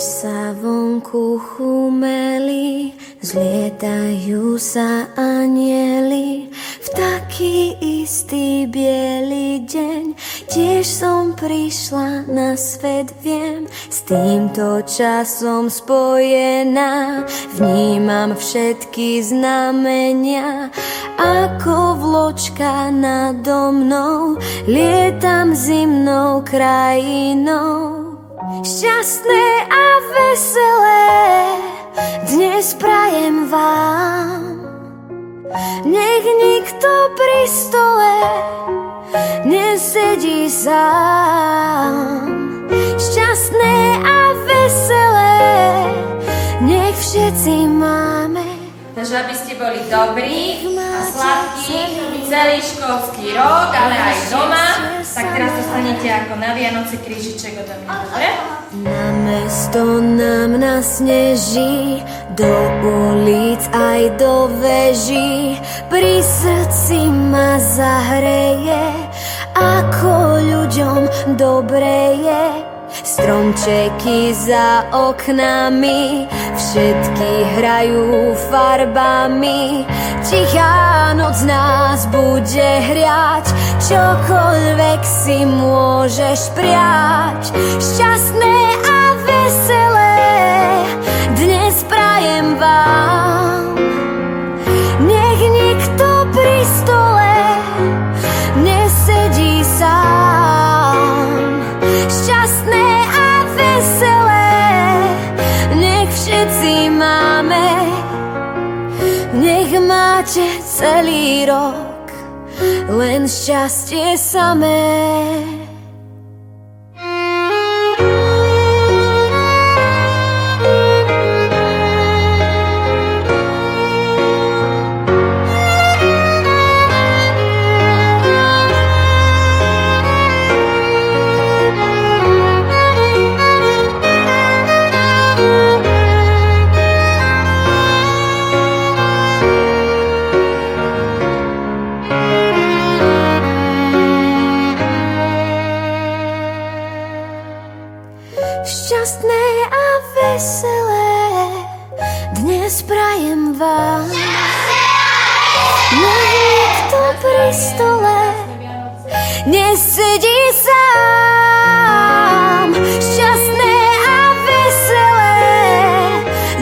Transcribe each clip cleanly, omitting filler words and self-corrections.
sa vonku chumeli, zlietajú sa anjeli. V taký istý biely deň tiež som prišla na svet, viem, s týmto časom spojená. Vnímam všetky znamenia, ako vločka nado mnou, lietam zimnou krajinou. Šťastné a veselé dnes prajem vám, nech nikto pri stole nesedí sám. Šťastné a veselé nech všetci máme. Takže aby ste boli dobrí a sladkí celý školský rok, ale aj doma, tak teraz dostanete ako na Vianoce krížiček odo mňa, dobre? Na mesto nám nasneží, do ulic aj do veží, pri srdci ma zahreje, ako ľuďom dobre je. Stromčeky za oknami, všetky hrajú farbami. Tichá noc nás bude hriať, čokoľvek si môžeš prijať. Šťastné a veselé dnes prajem vám, nech nikto pri stole nesedí sám. Šťastné a veselé nech všetci máme, nech máte celý rok len šťastie samé. Šťastné a veselé dnes prajem vám, nech nikto pri stole nesedí sám. Šťastné a veselé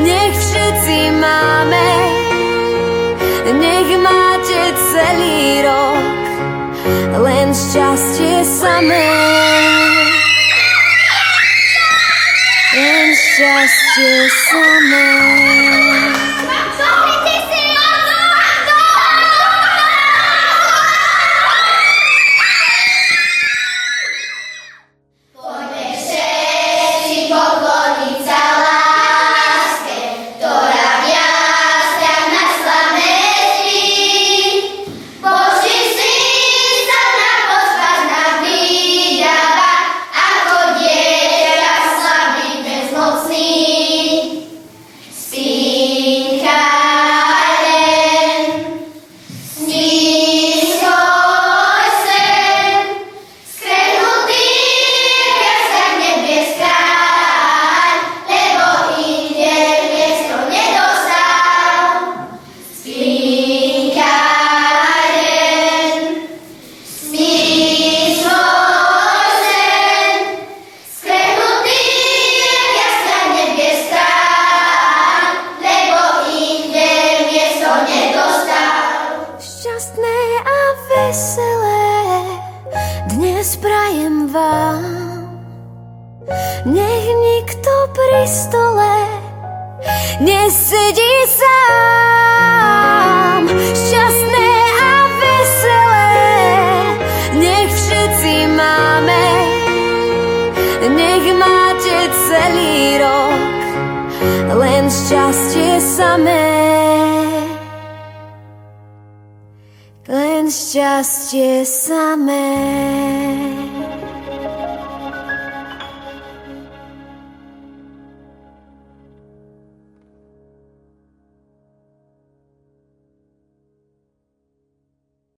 nech všetci máme, nech máte celý rok len šťastie samé. Len šťastie samé. Dnes prajem vám, nech nikto pri stole nesedí sám. Šťastné a veselé nech všetci máme, nech máte celý rok len šťastie samé. Len šťastie samé.